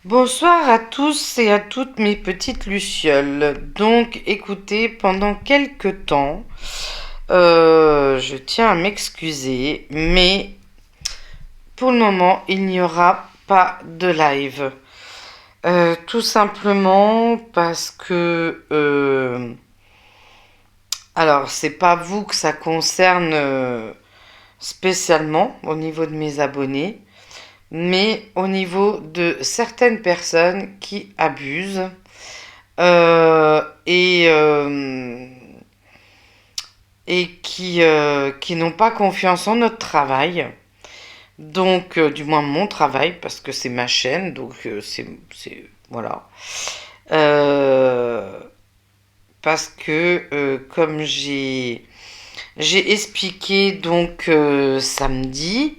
Bonsoir à tous et à toutes mes petites lucioles. Donc, écoutez, pendant quelques temps, je tiens à m'excuser, mais pour le moment, il n'y aura pas de live. Tout simplement parce que, alors, c'est pas vous que ça concerne spécialement au niveau de mes abonnés, mais au niveau de certaines personnes qui abusent euh, et, euh, qui n'ont pas confiance en notre travail. Donc, du moins mon travail, parce que c'est ma chaîne, donc voilà. Euh, Parce que, comme j'ai expliqué donc samedi,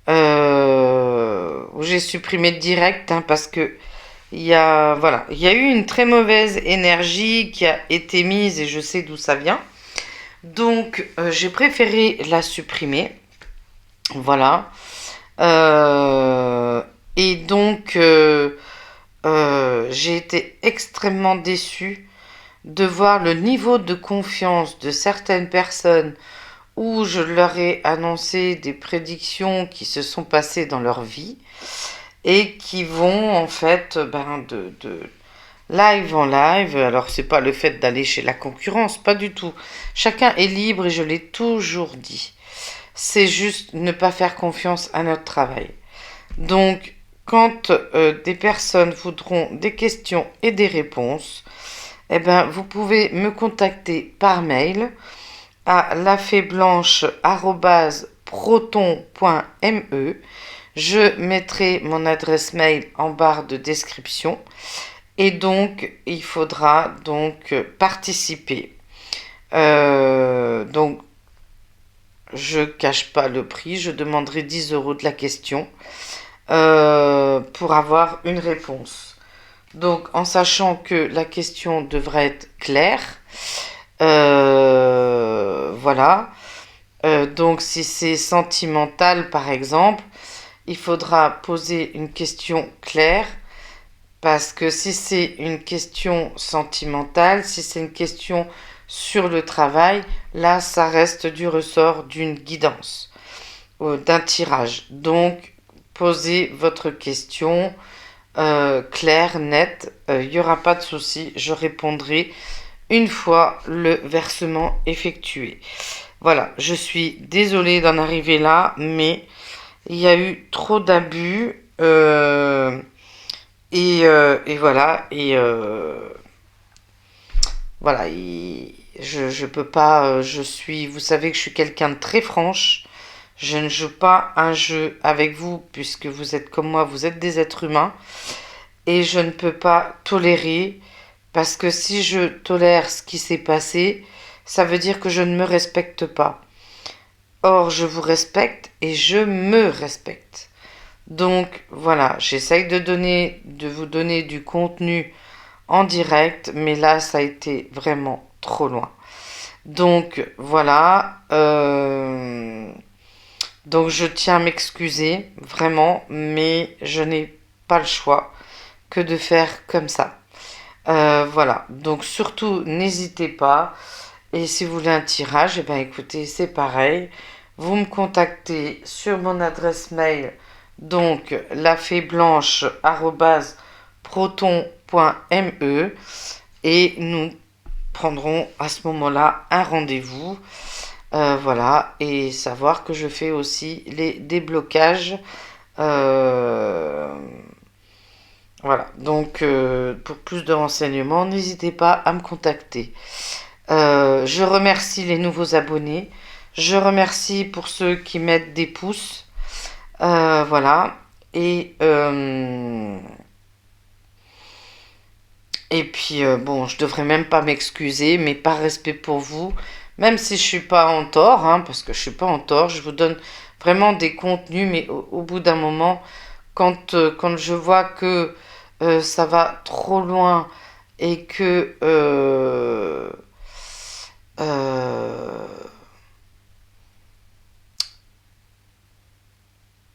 où j'ai supprimé le direct, hein, parce que voilà, il y a eu une très mauvaise énergie qui a été mise et je sais d'où ça vient. Donc, j'ai préféré la supprimer. Voilà. Euh, et donc, j'ai été extrêmement déçue de voir le niveau de confiance de certaines personnes où je leur ai annoncé des prédictions qui se sont passées dans leur vie et qui vont en fait de live en live. Alors c'est pas le fait d'aller chez la concurrence, pas du tout. Chacun est libre et je l'ai toujours dit. C'est juste ne pas faire confiance à notre travail. Donc quand des personnes voudront des questions et des réponses, eh ben, vous pouvez me contacter par mail à laféblanche@proton.me. Je mettrai mon adresse mail en barre de description et donc il faudra donc participer. Donc je cache pas le prix, je demanderai 10 euros de la question pour avoir une réponse. Donc en sachant que la question devrait être claire, voilà. Donc si c'est sentimental par exemple, il faudra poser une question claire parce que si c'est une question sentimentale, si c'est une question sur le travail, là ça reste du ressort d'une guidance, d'un tirage. Donc posez votre question claire, nette, il n'y aura pas de souci, je répondrai une fois le versement effectué. Voilà, je suis désolée d'en arriver là, mais il y a eu trop d'abus et voilà voilà je peux pas je suis vous savez que je suis quelqu'un de très franche. Je ne joue pas un jeu avec vous puisque vous êtes comme moi, vous êtes des êtres humains et je ne peux pas tolérer parce que si je tolère ce qui s'est passé, ça veut dire que je ne me respecte pas. Or, je vous respecte et je me respecte. Donc voilà, j'essaye de vous donner du contenu en direct, mais là, ça a été vraiment trop loin. Donc voilà, donc je tiens à m'excuser vraiment, mais je n'ai pas le choix que de faire comme ça. Voilà, donc surtout n'hésitez pas. Et si vous voulez un tirage, eh bien écoutez, c'est pareil. Vous me contactez sur mon adresse mail, donc laféblanche@proton.me et nous prendrons à ce moment-là un rendez-vous. Voilà, et savoir que je fais aussi les déblocages. Euh, voilà, donc pour plus de renseignements, n'hésitez pas à me contacter. Je remercie les nouveaux abonnés. Je remercie pour ceux qui mettent des pouces. Voilà. Et, euh, et puis, bon, je devrais même pas m'excuser, mais par respect pour vous, même si je suis pas en tort, hein, parce que je suis pas en tort, je vous donne vraiment des contenus, mais au bout d'un moment, quand je vois que ça va trop loin et que euh,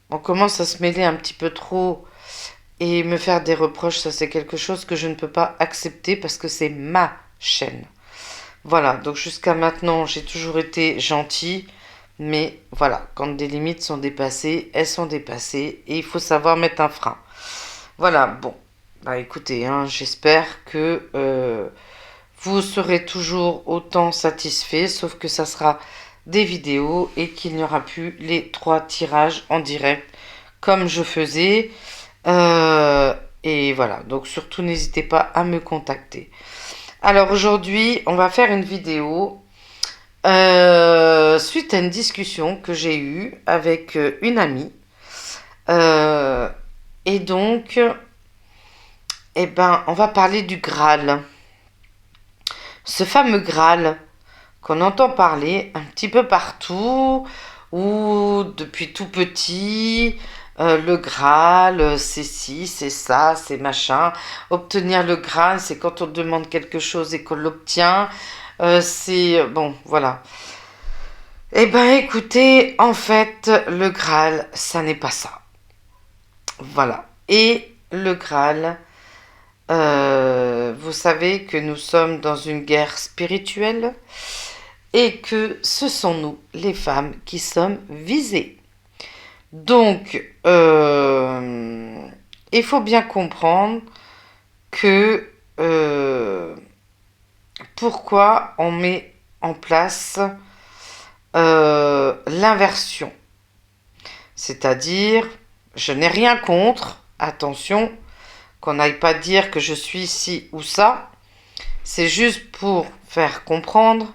on commence à se mêler un petit peu trop Et me faire des reproches, ça c'est quelque chose que je ne peux pas accepter parce que c'est ma chaîne. Voilà, donc jusqu'à maintenant, j'ai toujours été gentille, mais voilà, quand des limites sont dépassées, elles sont dépassées et il faut savoir mettre un frein. Voilà, bon, bah écoutez, hein, j'espère que vous serez toujours autant satisfait, sauf que ça sera des vidéos et qu'il n'y aura plus les 3 tirages en direct comme je faisais. Euh, et voilà, donc surtout n'hésitez pas à me contacter. Alors aujourd'hui, on va faire une vidéo suite à une discussion que j'ai eue avec une amie. Euh, et donc, eh ben, on va parler du Graal. Ce fameux Graal qu'on entend parler un petit peu partout, ou depuis tout petit, le Graal, c'est ci, c'est ça, c'est machin. Obtenir le Graal, c'est quand on demande quelque chose et qu'on l'obtient. C'est bon, voilà. Eh ben, écoutez, en fait, le Graal, ça n'est pas ça. Voilà. Et le Graal, vous savez que nous sommes dans une guerre spirituelle et que ce sont nous, les femmes, qui sommes visées. Donc, il faut bien comprendre que pourquoi on met en place l'inversion. C'est-à-dire, je n'ai rien contre, attention, qu'on n'aille pas dire que je suis ci ou ça, c'est juste pour faire comprendre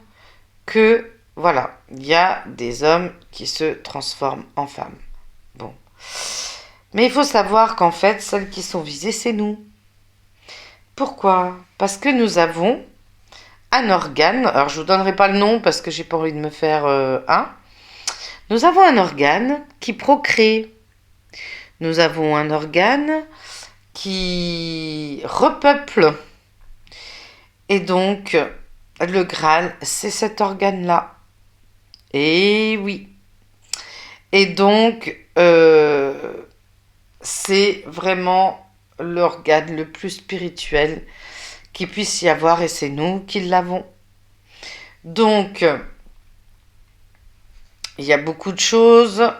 que, voilà, il y a des hommes qui se transforment en femmes. Bon. Mais il faut savoir qu'en fait, celles qui sont visées, c'est nous. Pourquoi? Parce que nous avons un organe, alors je ne vous donnerai pas le nom parce que j'ai pas envie de me faire un. Nous avons un organe qui procrée. Nous avons un organe qui repeuple. Et donc, le Graal, c'est cet organe-là. Et oui. Et donc, c'est vraiment l'organe le plus spirituel qu'il puisse y avoir et c'est nous qui l'avons. Donc, il y a beaucoup de choses.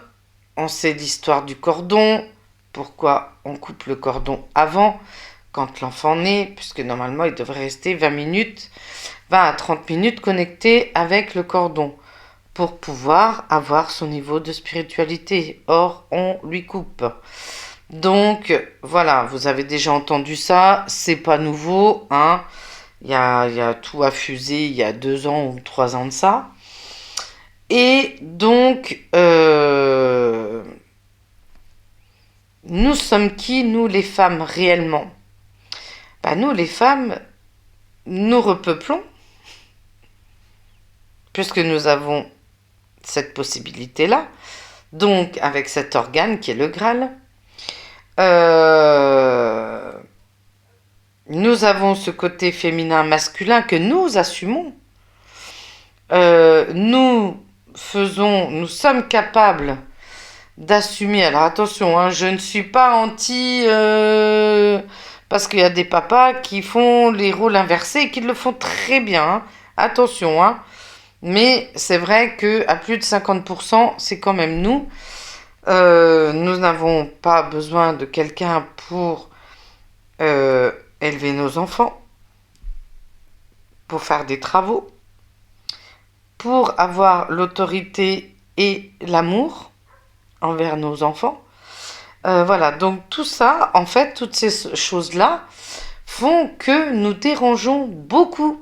On sait l'histoire du cordon. Pourquoi on coupe le cordon avant, quand l'enfant naît, puisque normalement il devrait rester 20 minutes, 20 à 30 minutes connecté avec le cordon pour pouvoir avoir son niveau de spiritualité. Or, on lui coupe. Donc, voilà, vous avez déjà entendu ça, c'est pas nouveau, hein. Il y a tout à fuser il y a 2 ans ou 3 ans de ça. Et donc, nous sommes qui, nous les femmes, réellement? Ben, nous les femmes, nous repeuplons, puisque nous avons cette possibilité-là, donc avec cet organe qui est le Graal. Nous avons ce côté féminin masculin que nous assumons. Nous sommes capables d'assumer. Alors attention, hein, je ne suis pas anti parce qu'il y a des papas qui font les rôles inversés et qui le font très bien. Hein. Attention, hein. Mais c'est vrai que à plus de 50%, c'est quand même nous. Nous n'avons pas besoin de quelqu'un pour élever nos enfants, pour faire des travaux, pour avoir l'autorité et l'amour envers nos enfants. Voilà, donc tout ça, en fait, toutes ces choses-là font que nous dérangeons beaucoup.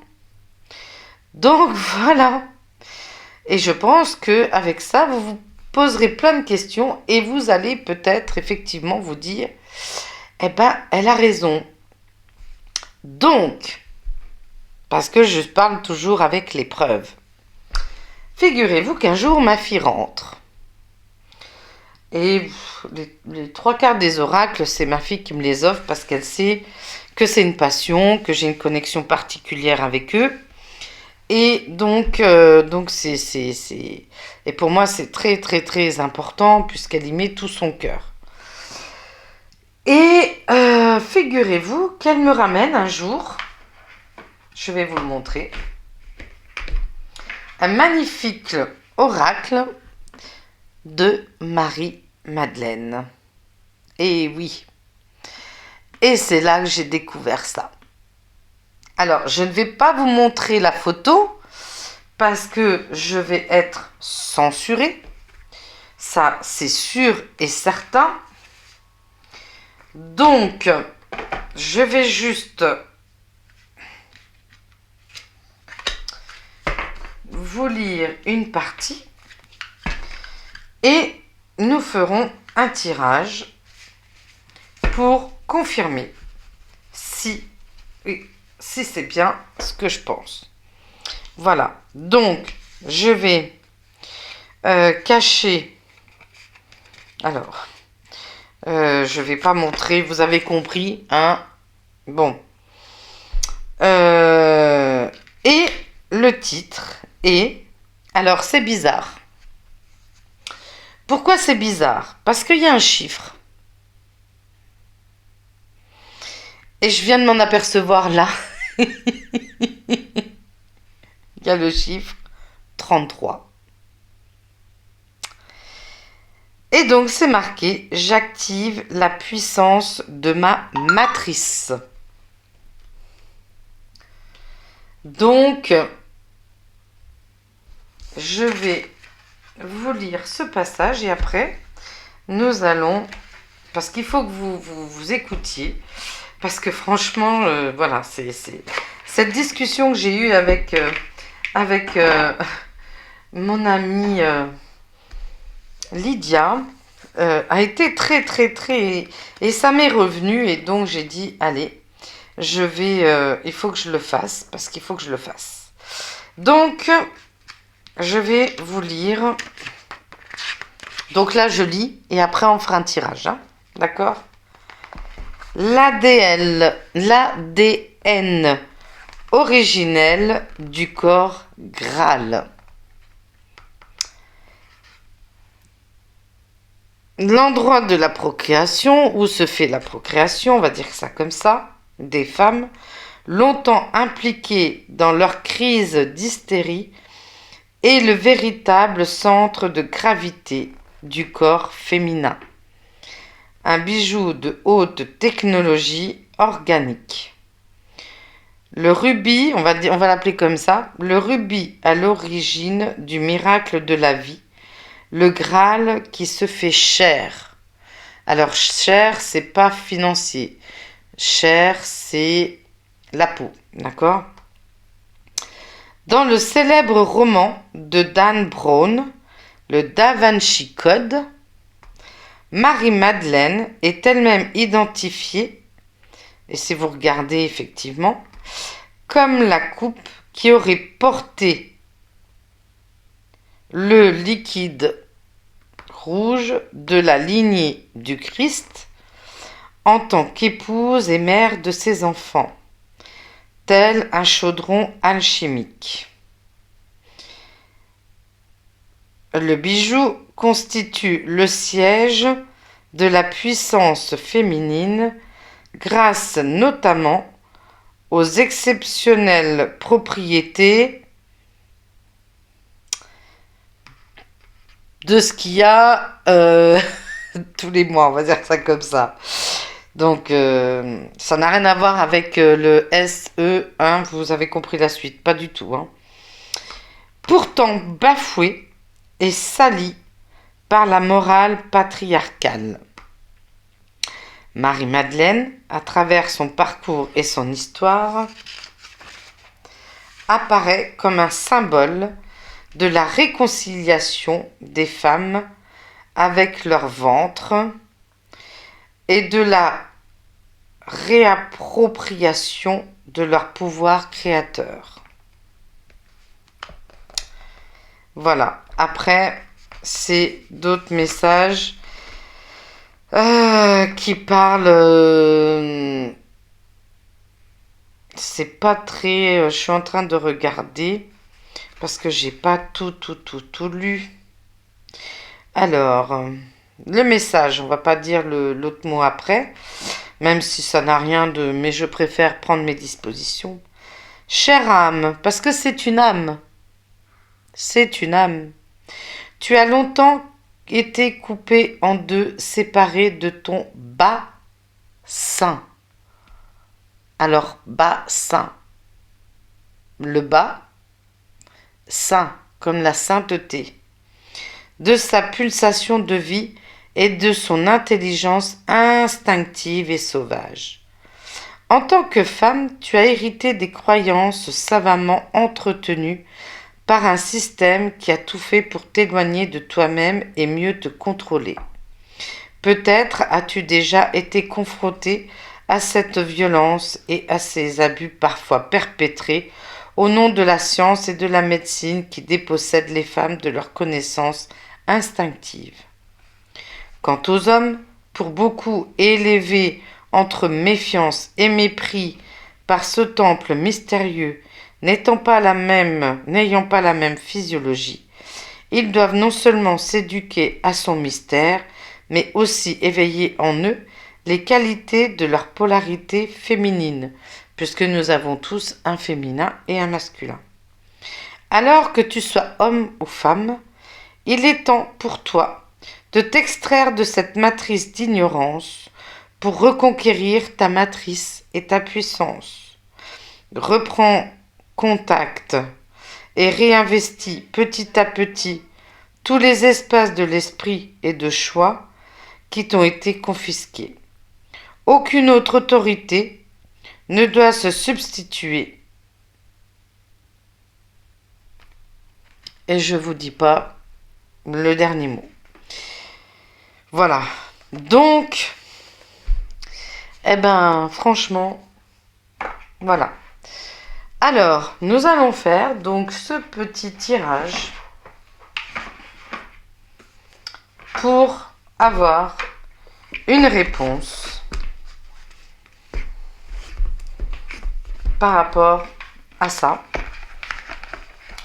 Donc voilà. Et je pense qu'avec ça, vous vous poserez plein de questions et vous allez peut-être effectivement vous dire, eh ben, elle a raison. Donc, parce que je parle toujours avec les preuves. Figurez-vous qu'un jour, ma fille rentre. Et les 3 quarts des oracles, c'est ma fille qui me les offre parce qu'elle sait que c'est une passion, que j'ai une connexion particulière avec eux. Et donc et pour moi, c'est très, très, très important puisqu'elle y met tout son cœur. Et figurez-vous qu'elle me ramène un jour, je vais vous le montrer, un magnifique oracle de Marie-Madeleine. Et oui, et c'est là que j'ai découvert ça. Alors, je ne vais pas vous montrer la photo parce que je vais être censurée. Ça, c'est sûr et certain. Donc, je vais juste vous lire une partie et nous ferons un tirage pour confirmer si c'est bien ce que je pense. Voilà, donc je vais cacher. Alors, je vais pas montrer, vous avez compris, hein? Bon. Et le titre est... Alors, c'est bizarre. Pourquoi c'est bizarre? Parce qu'il y a un chiffre. Et je viens de m'en apercevoir là. Il y a le chiffre 33. Et donc, c'est marqué « J'active la puissance de ma matrice ». Donc, je vais vous lire ce passage et après, nous allons... Parce qu'il faut que vous écoutiez. Parce que franchement, voilà, c'est cette discussion que j'ai eue avec mon amie Lydia a été très, très, très... Et ça m'est revenu et donc j'ai dit, allez, je vais... il faut que je le fasse parce qu'il faut que je le fasse. Donc, je vais vous lire. Donc là, je lis et après, on fera un tirage. Hein, d'accord? L'ADN originel du corps Graal. L'endroit de la procréation, où se fait la procréation, on va dire ça comme ça, des femmes, longtemps impliquées dans leur crise d'hystérie, est le véritable centre de gravité du corps féminin. Un bijou de haute technologie organique. Le rubis, on va l'appeler comme ça, le rubis à l'origine du miracle de la vie, le Graal qui se fait chair. Alors chair, c'est pas financier. Chair, c'est la peau, d'accord? Dans le célèbre roman de Dan Brown, le Da Vinci Code, Marie-Madeleine est elle-même identifiée, et si vous regardez effectivement, comme la coupe qui aurait porté le liquide rouge de la lignée du Christ en tant qu'épouse et mère de ses enfants, tel un chaudron alchimique. Le bijou constitue le siège de la puissance féminine grâce notamment aux exceptionnelles propriétés de ce qu'il y a tous les mois, on va dire ça comme ça. Donc, ça n'a rien à voir avec le SE, hein, vous avez compris la suite, pas du tout. Hein. Pourtant bafoué et sali par la morale patriarcale. Marie-Madeleine, à travers son parcours et son histoire, apparaît comme un symbole de la réconciliation des femmes avec leur ventre et de la réappropriation de leur pouvoir créateur. Voilà. Après, c'est d'autres messages qui parlent. C'est pas très. Je suis en train de regarder parce que j'ai pas tout lu. Alors, le message, on va pas dire l'autre mot après. même si ça n'a rien de... Mais je préfère prendre mes dispositions. Chère âme, parce que c'est une âme. C'est une âme. Tu as longtemps été coupé en deux, séparé de ton bassin. Alors, bassin. Le bas, saint, comme la sainteté. De sa pulsation de vie et de son intelligence instinctive et sauvage. En tant que femme, tu as hérité des croyances savamment entretenues par un système qui a tout fait pour t'éloigner de toi-même et mieux te contrôler. Peut-être as-tu déjà été confronté à cette violence et à ces abus parfois perpétrés au nom de la science et de la médecine qui dépossèdent les femmes de leurs connaissances instinctives. Quant aux hommes, pour beaucoup élevés entre méfiance et mépris par ce temple mystérieux, n'ayant pas la même physiologie, ils doivent non seulement s'éduquer à son mystère, mais aussi éveiller en eux les qualités de leur polarité féminine, puisque nous avons tous un féminin et un masculin. Alors que tu sois homme ou femme, il est temps pour toi de t'extraire de cette matrice d'ignorance pour reconquérir ta matrice et ta puissance. Reprends contact et réinvestis petit à petit tous les espaces de l'esprit et de choix qui t'ont été confisqués. Aucune autre autorité ne doit se substituer. Et je vous dis pas le dernier mot. Voilà. Donc, franchement, voilà. Alors, nous allons faire donc ce petit tirage pour avoir une réponse par rapport à ça.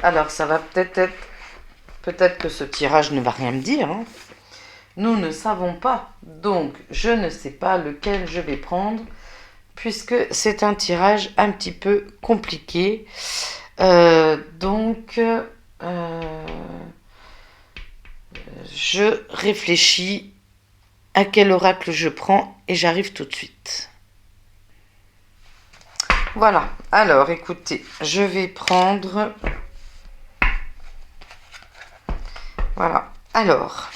Alors, ça va peut-être que ce tirage ne va rien me dire, hein. Nous ne savons pas, donc je ne sais pas lequel je vais prendre, puisque c'est un tirage un petit peu compliqué. Je réfléchis à quel oracle je prends et j'arrive tout de suite. Voilà, alors écoutez, je vais prendre... Voilà, alors...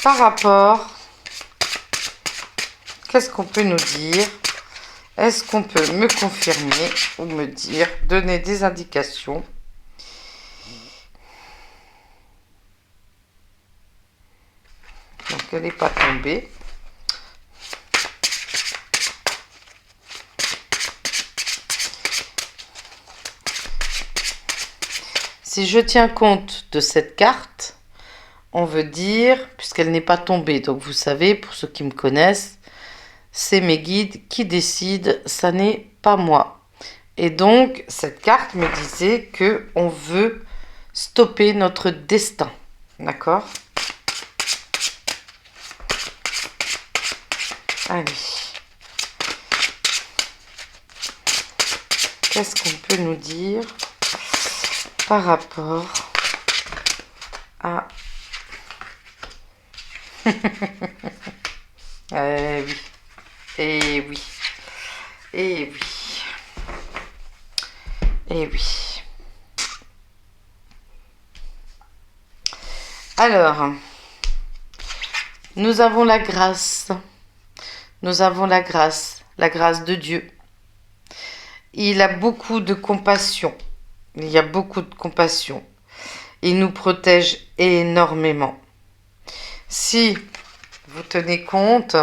Par rapport, qu'est-ce qu'on peut nous dire? Est-ce qu'on peut me confirmer ou me dire, donner des indications? Donc, elle n'est pas tombée. Si je tiens compte de cette carte, on veut dire, puisqu'elle n'est pas tombée, donc vous savez, pour ceux qui me connaissent, c'est mes guides qui décident, ça n'est pas moi. Et donc, cette carte me disait que on veut stopper notre destin. D'accord? Allez. Qu'est-ce qu'on peut nous dire par rapport à... Eh oui, eh oui, eh oui, eh oui. Alors, nous avons la grâce. Nous avons la grâce de Dieu. Il a beaucoup de compassion. Il y a beaucoup de compassion. Il nous protège énormément. Si vous tenez compte,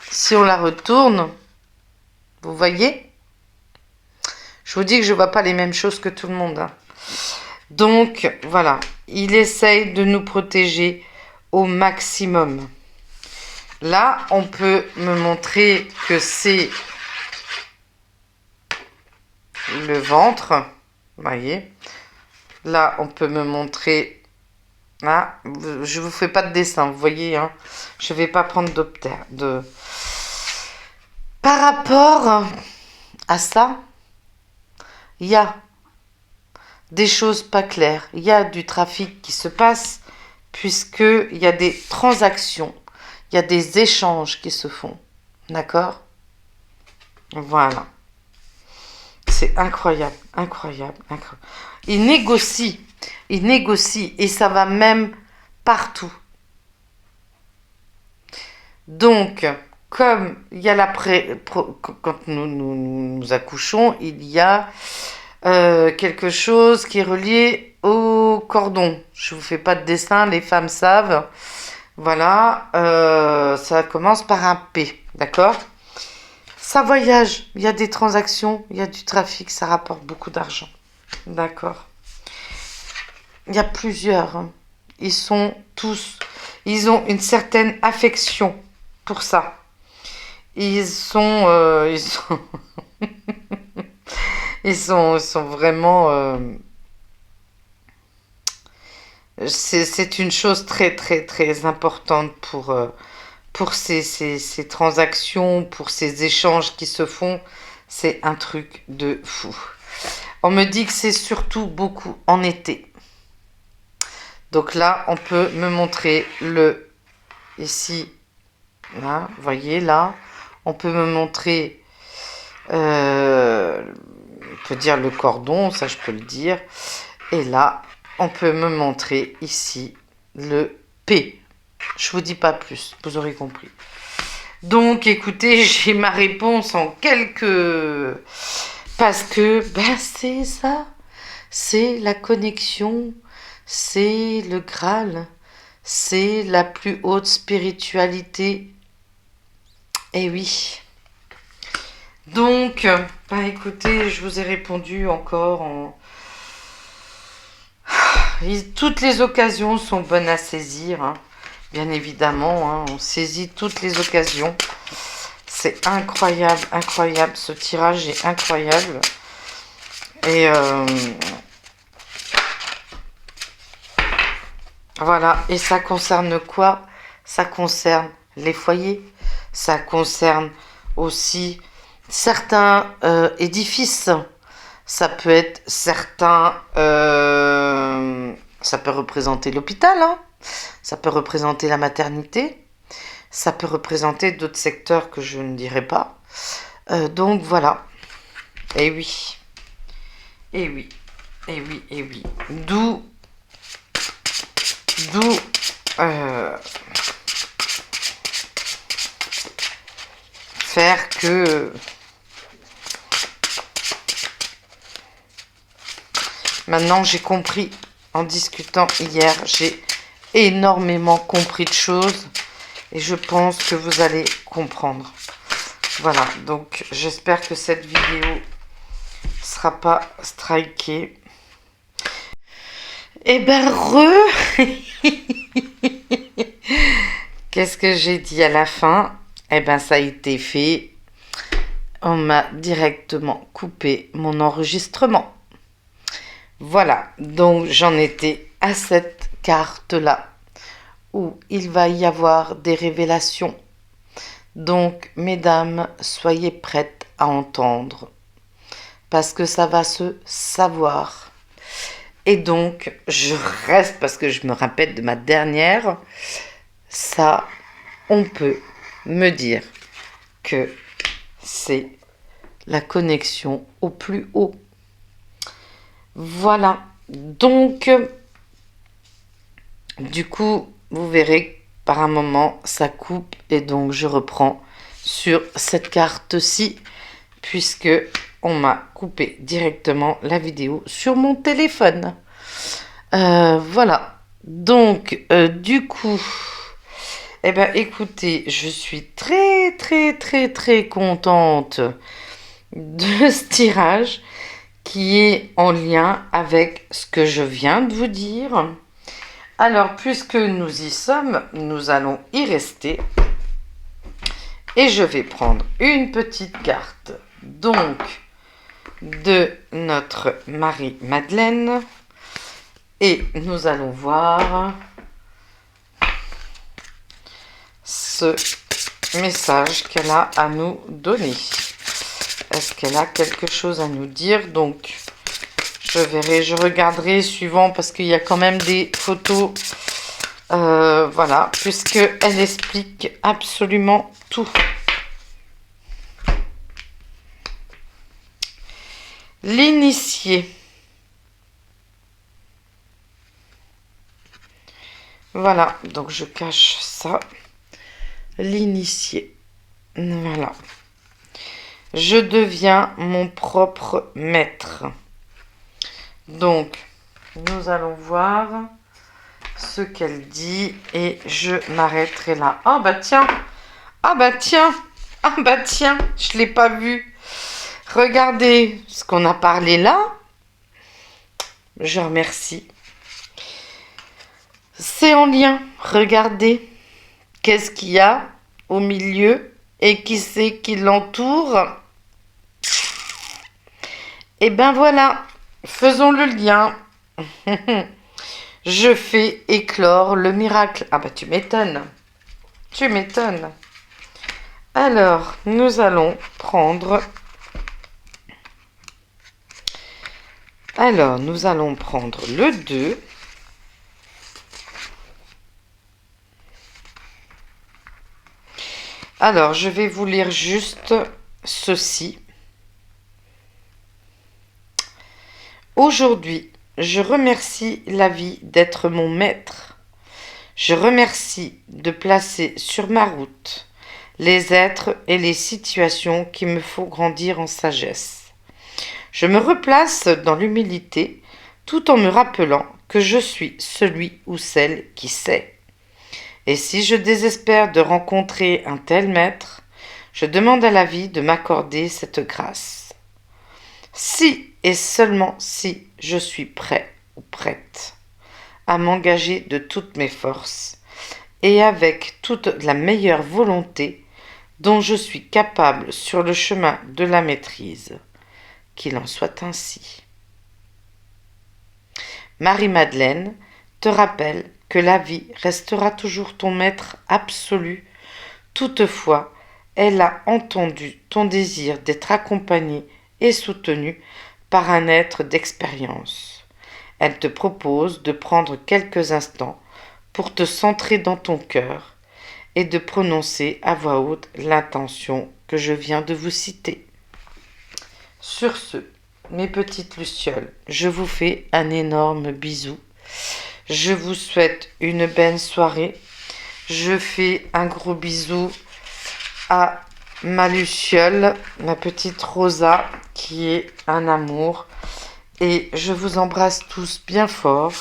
si on la retourne, vous voyez, je vous dis que je ne vois pas les mêmes choses que tout le monde, hein. Donc, voilà, il essaye de nous protéger au maximum. Là, on peut me montrer que c'est le ventre, vous voyez. Là, on peut me montrer... Ah, je vous fais pas de dessin, vous voyez, hein. Je vais pas prendre Par rapport à ça, il y a des choses pas claires. Il y a du trafic qui se passe puisqu'il y a des transactions, il y a des échanges qui se font. D'accord? Voilà. C'est incroyable, incroyable, incroyable. Il négocie et ça va même partout. Donc, comme il y a quand nous accouchons, il y a quelque chose qui est relié au cordon. Je vous fais pas de dessin, les femmes savent. Voilà, ça commence par un P, d'accord? Ça voyage, il y a des transactions, il y a du trafic, ça rapporte beaucoup d'argent. D'accord. Il y a plusieurs. Hein. Ils ont une certaine affection pour ça. Ils sont ils sont vraiment... c'est une chose très, très, très importante pour ces transactions, pour ces échanges qui se font. C'est un truc de fou. On me dit que c'est surtout beaucoup en été. Donc là, on peut me montrer ici, là, vous voyez, là, on peut me montrer, on peut dire le cordon, ça je peux le dire. Et là, on peut me montrer ici le P. Je vous dis pas plus, vous aurez compris. Donc, écoutez, j'ai ma réponse en quelques... Parce que, ben, c'est ça. C'est la connexion. C'est le Graal. C'est la plus haute spiritualité. Eh oui. Donc, ben, écoutez, je vous ai répondu encore en... Toutes les occasions sont bonnes à saisir, hein. Bien évidemment, hein, on saisit toutes les occasions. C'est incroyable, incroyable. Ce tirage est incroyable. Et voilà. Et ça concerne quoi? Ça concerne les foyers. Ça concerne aussi certains édifices. Ça peut être certains... ça peut représenter l'hôpital, hein. Ça peut représenter la maternité. Ça peut représenter d'autres secteurs que je ne dirai pas. Donc voilà. Et oui. Et oui. Et oui. Et oui. D'où faire que... Maintenant, j'ai compris, en discutant hier, j'ai énormément compris de choses et je pense que vous allez comprendre. Voilà, donc j'espère que cette vidéo ne sera pas strikée. Eh ben, Qu'est-ce que j'ai dit à la fin? Eh ben, ça a été fait. On m'a directement coupé mon enregistrement. Voilà, donc j'en étais à cette carte-là où il va y avoir des révélations. Donc, mesdames, soyez prêtes à entendre parce que ça va se savoir. Et donc, je reste parce que je me rappelle de ma dernière. Ça, on peut me dire que c'est la connexion au plus haut. Voilà, donc, du coup, vous verrez par un moment, ça coupe et donc je reprends sur cette carte-ci puisque on m'a coupé directement la vidéo sur mon téléphone. Voilà, donc, du coup, eh ben, écoutez, je suis très, très, très, très contente de ce tirage qui est en lien avec ce que je viens de vous dire. Alors, puisque nous y sommes, nous allons y rester. Et je vais prendre une petite carte, donc, de notre Marie-Madeleine. Et nous allons voir ce message qu'elle a à nous donner. Est-ce qu'elle a quelque chose à nous dire? Donc, je verrai, je regarderai suivant parce qu'il y a quand même des photos. Voilà, puisqu'elle explique absolument tout. L'initié. Voilà, donc je cache ça. L'initié. Voilà. Je deviens mon propre maître. Donc, nous allons voir ce qu'elle dit et je m'arrêterai là. Ah bah tiens, ah bah tiens, ah bah tiens, je l'ai pas vu. Regardez ce qu'on a parlé là. Je remercie. C'est en lien. Regardez. Qu'est-ce qu'il y a au milieu et qui c'est qui l'entoure? Et ben voilà. Faisons le lien. Je fais éclore le miracle. Ah bah tu m'étonnes. Tu m'étonnes. Alors, nous allons prendre... Alors, nous allons prendre le 2. Alors, je vais vous lire juste ceci. Aujourd'hui, je remercie la vie d'être mon maître. Je remercie de placer sur ma route les êtres et les situations qui me font grandir en sagesse. Je me replace dans l'humilité tout en me rappelant que je suis celui ou celle qui sait. Et si je désespère de rencontrer un tel maître, je demande à la vie de m'accorder cette grâce. Si et seulement si je suis prêt ou prête à m'engager de toutes mes forces et avec toute la meilleure volonté dont je suis capable sur le chemin de la maîtrise, qu'il en soit ainsi. Marie-Madeleine te rappelle que la vie restera toujours ton maître absolu. Toutefois, elle a entendu ton désir d'être accompagnée et soutenue par un être d'expérience. Elle te propose de prendre quelques instants pour te centrer dans ton cœur et de prononcer à voix haute l'intention que je viens de vous citer. Sur ce, mes petites lucioles, je vous fais un énorme bisou. Je vous souhaite une belle soirée. Je fais un gros bisou à ma luciole, ma petite Rosa, qui est un amour. Et je vous embrasse tous bien fort.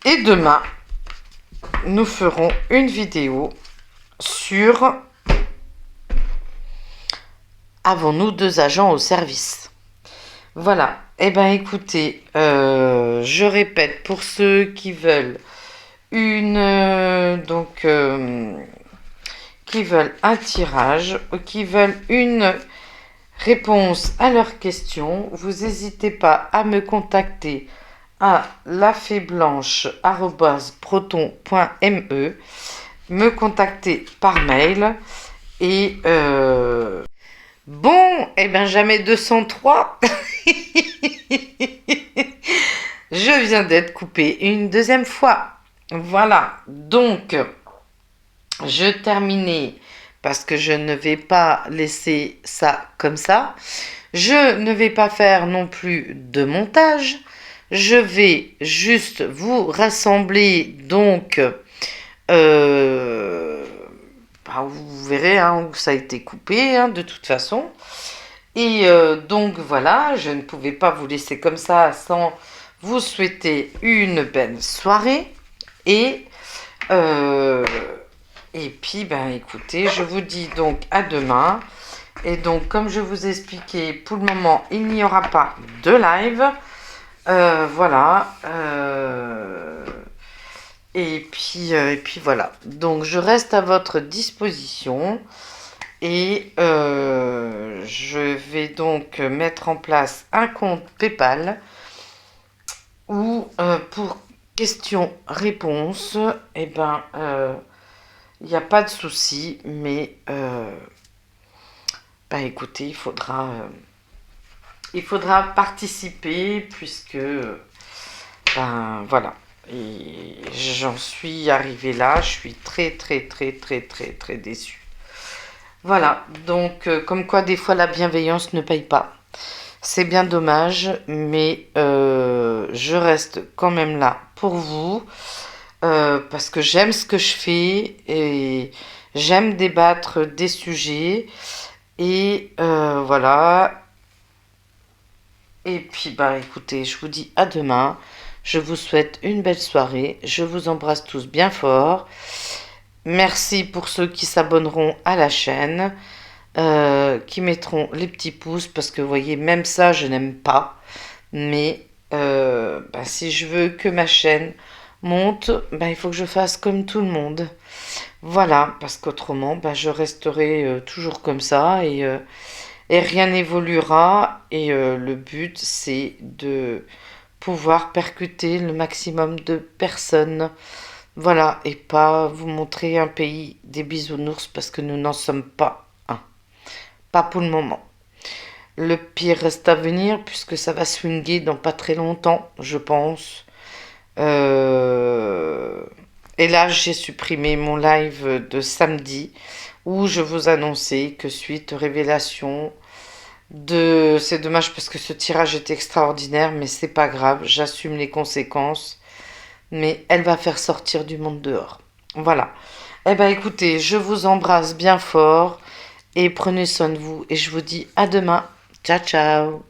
Et demain, nous ferons une vidéo sur avons-nous 2 agents au service? Voilà. Eh bien, écoutez, je répète pour ceux qui veulent qui veulent un tirage ou qui veulent une réponse à leurs questions, vous n'hésitez pas à me contacter à lafeeblanche@proton.me, me contacter par mail et bon, eh ben jamais 203. Je viens d'être coupée une deuxième fois. Voilà, donc je terminais parce que je ne vais pas laisser ça comme ça. Je ne vais pas faire non plus de montage. Je vais juste vous rassembler donc vous verrez où ça a été coupé de toute façon. Et donc voilà, je ne pouvais pas vous laisser comme ça sans vous souhaiter une belle soirée. Et puis, écoutez, je vous dis donc à demain. Et donc, comme je vous ai expliqué, pour le moment, il n'y aura pas de live. Voilà. Et puis voilà. Donc, je reste à votre disposition. Et je vais donc mettre en place un compte PayPal où pour questions-réponses, Il n'y a pas de souci, mais bah écoutez, il faudra participer puisque ben voilà. Et j'en suis arrivée là, je suis très très très très très très déçue. Voilà, donc comme quoi des fois la bienveillance ne paye pas. C'est bien dommage, mais je reste quand même là pour vous, parce que j'aime ce que je fais et j'aime débattre des sujets. Et voilà. Et puis bah écoutez, je vous dis à demain. Je vous souhaite une belle soirée. Je vous embrasse tous bien fort. Merci pour ceux qui s'abonneront à la chaîne, qui mettront les petits pouces, parce que vous voyez, même ça, je n'aime pas. Mais bah, si je veux que ma chaîne monte, bah, il faut que je fasse comme tout le monde. Voilà, parce qu'autrement, bah, je resterai toujours comme ça et rien n'évoluera. Et le but, c'est de pouvoir percuter le maximum de personnes. Voilà, et pas vous montrer un pays des bisounours parce que nous n'en sommes pas un. Pas pour le moment. Le pire reste à venir puisque ça va swinguer dans pas très longtemps, je pense. Euh, Et là, j'ai supprimé mon live de samedi où je vous annonçais que suite révélation de... C'est dommage parce que ce tirage est extraordinaire, mais c'est pas grave, j'assume les conséquences. Mais elle va faire sortir du monde dehors. Voilà. Eh ben écoutez, je vous embrasse bien fort et prenez soin de vous et je vous dis à demain. Ciao ciao.